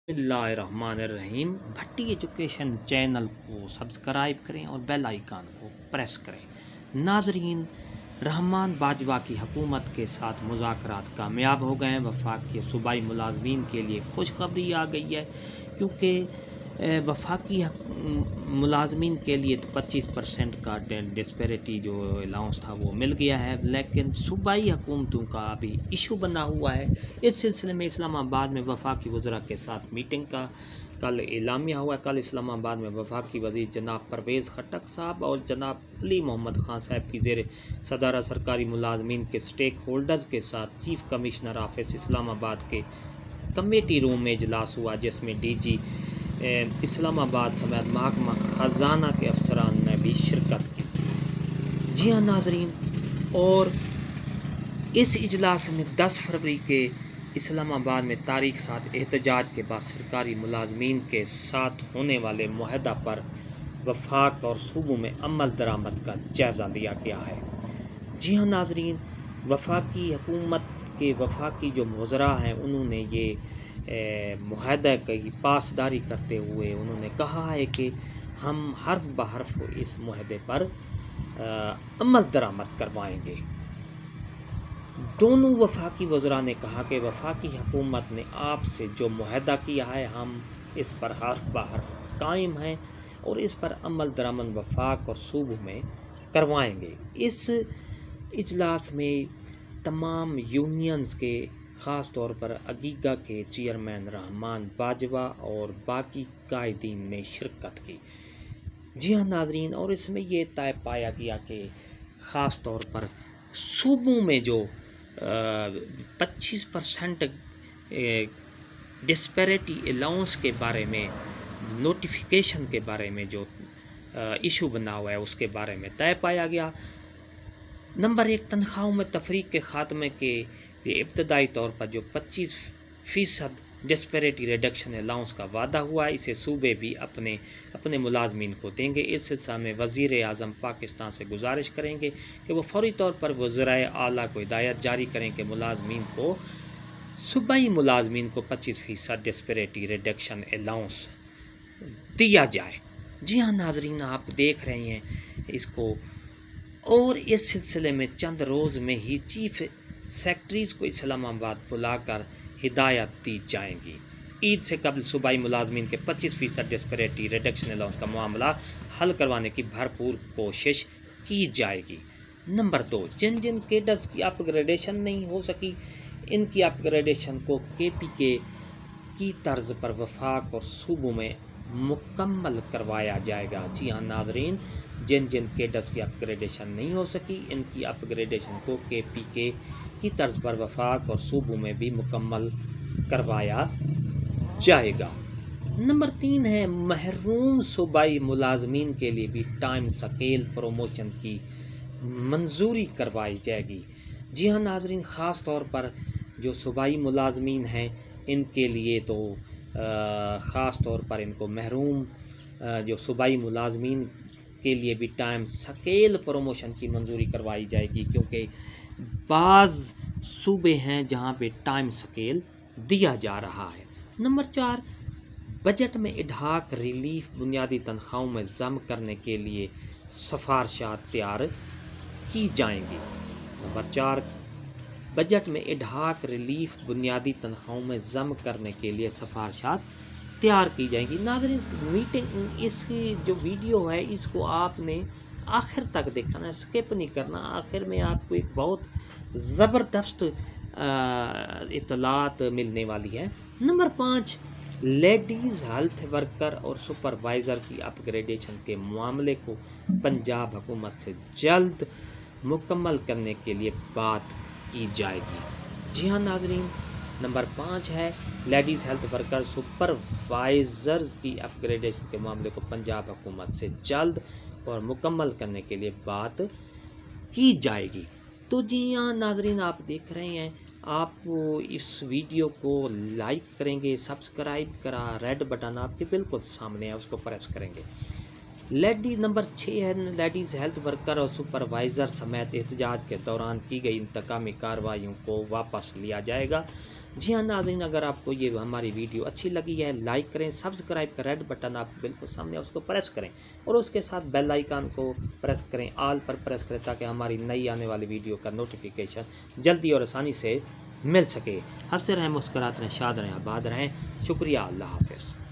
बिस्मिल्लाहिर्रहमानिर्रहीम। भट्टी education channel को subscribe करें और बेल आइकन को प्रेस करें। नाजरीन, रहमान बाजवा की हुकूमत के साथ मुज़ाकरात कामयाब हो गए हैं। वफाकी सूबाई मुलाजमीन के लिए खुशखबरी आ गई है, क्योंकि वफाकी मुलाजमीन के लिए तो 25% का डिस्पैरिटी जो अलाउंस था वो मिल गया है, लेकिन सूबाई हुकूमतों का अभी इशू बना हुआ है। इस सिलसिले में इस्लामाबाद में वफाकी वज़रा के साथ मीटिंग का कल एलामिया हुआ। कल इस्लामाबाद में वफाकी वज़ीर जनाब परवेज़ खट्टक साहब और जनाब अली मोहम्मद खान साहब की ज़ेर सदारत सरकारी मुलाजमीन के स्टेक होल्डर्स के साथ चीफ कमिश्नर ऑफिस इस्लामाबाद के कमेटी रूम में इजलास हुआ, जिसमें DG इस्लामाबाद समेत महकमा ख़जाना के अफसरान ने भी शिरकत की। जी हाँ नाजरीन, और इस इजलास में 10 फरवरी के इस्लामाबाद में तारीख साथ एहतजाज के बाद सरकारी मुलाजमीन के साथ होने वाले मुआहदा पर वफाक और सूबों में अमल दरामद का जायज़ा लिया गया है। जी हाँ नाजरीन, वफाकी हुकूमत के वफाकी जो वज़रा हैं उन्होंने ये मुआहदा की पासदारी करते हुए उन्होंने कहा है कि हम हर्फ बहर्फ इस मुआहदे पर अमल दरामद करवाएंगे। दोनों वफाकी वज़रा ने कहा कि वफाकी हुकूमत ने आपसे जो मुआहदा किया है हम इस पर हर्फ बहर्फ कायम हैं और इस पर अमल दरामद वफाक और सूबों में करवाएंगे। इस इजलास में तमाम यूनियंस के ख़ास तौर पर अगीगा के चेयरमैन रहमान बाजवा और बाकी कायदीन ने शिरकत की। जी हाँ नाजरीन, और इसमें यह तय पाया गया कि ख़ास तौर पर सूबों में जो 25% डिस्पैरिटी अलाउंस के बारे में नोटिफिकेशन के बारे में जो इशू बना हुआ है उसके बारे में तय पाया गया। नंबर 1, तनख्वाहों में तफरीक के ख़ात्मे के इब्तदाई तौर पर जो 25% डिस्पैरिटी रिडक्शन अलाउंस का वादा हुआ, इसे सूबे भी अपने मुलाजमीन को देंगे। इस सिलसिले में वज़ीर आज़म पाकिस्तान से गुजारिश करेंगे कि वो फौरी तौर पर वज़राए आला को हिदायत जारी करें कि सूबाई मुलाजमीन को 25% डिस्पैरिटी रिडक्शन अलाउंस दिया जाए। जी हाँ नाजरीन, आप देख रहे हैं इसको, और इस सिलसिले में चंद रोज़ में ही चीफ सेक्रेटरीज़ को इस्लामाबाद बुलाकर हिदायत दी जाएंगी। ईद से कबल सूबाई मुलाजमीन के 25% डिस्पैरिटी रिडक्शन अलाउंस का मामला हल करवाने की भरपूर कोशिश की जाएगी। नंबर 2, जिन जिन केडर्स की अपग्रेडेशन नहीं हो सकी, इनकी अपग्रेडेशन को KPK की तर्ज पर वफाक और सूबों में मुकम्मल करवाया जाएगा। जी हाँ नाजरीन, जिन जिन केडर्स की अपग्रेडेशन नहीं हो सकी, इनकी अपग्रेडेशन को KPK की तर्ज पर वफाक और सूबों में भी मुकम्मल करवाया जाएगा। नंबर 3 है, महरूम सूबाई मुलाजमीन के लिए भी टाइम स्केल प्रमोशन की मंजूरी करवाई जाएगी। जी हाँ नाजरीन, ख़ास तौर पर जो सूबाई मुलाजमीन हैं इनके लिए तो ख़ास तौर पर इनको महरूम जो सूबाई मुलाजमीन के लिए भी टाइम स्केल प्रमोशन की मंजूरी करवाई जाएगी, क्योंकि बाज़ सूबे हैं जहां पे टाइम स्केल दिया जा रहा है। नंबर 4, बजट में इडहाक रिलीफ बुनियादी तनख्वाहों में ज़म करने के लिए सिफारिशात तैयार की जाएंगी। नंबर 4, बजट में इडहाक रिलीफ बुनियादी तनख्वाहों में ज़म करने के लिए सिफारिशात तैयार की जाएंगी। नाज़रीन, मीटिंग इसकी जो वीडियो है इसको आपने आखिर तक देखना, स्किप नहीं करना। आखिर में आपको एक बहुत ज़बरदस्त इत्तलात मिलने वाली है। नंबर 5, लेडीज़ हेल्थ वर्कर और सुपरवाइज़र की अपग्रेडेशन के मामले को पंजाब हुकूमत से जल्द मुकम्मल करने के लिए बात की जाएगी। जी हाँ नाजरीन, नंबर 5 है, लेडीज़ हेल्थ वर्कर सुपरवाइज़र्स की अपग्रेडेशन के मामले को पंजाब हुकूमत से जल्द और मुकम्मल करने के लिए बात की जाएगी। तो जी हाँ नाजरीन, आप देख रहे हैं, आप इस वीडियो को लाइक करेंगे, सब्सक्राइब करा, रेड बटन आपके बिल्कुल सामने है, उसको प्रेस करेंगे। नंबर 6 है, लेडीज़ हेल्थ वर्कर और सुपरवाइज़र समेत एहतजाज के दौरान की गई इंतकामी कार्रवाइयों को वापस लिया जाएगा। جی ہاں ناظرین، اگر آپ کو یہ ہماری ویڈیو اچھی لگی ہے لائک کریں، سبسکرائب کا ریڈ بٹن آپ کے بالکل سامنے اس کو پریس کریں اور اس کے ساتھ بیل آئیکن کو پریس کریں، آل پر پریس کریں تاکہ ہماری نئی آنے والی ویڈیو کا نوٹیفیکیشن جلدی اور آسانی سے مل سکے۔ ہنستے رہیں، مسکراتے رہیں، شاد رہیں، آباد رہیں۔ شکریہ، اللہ حافظ۔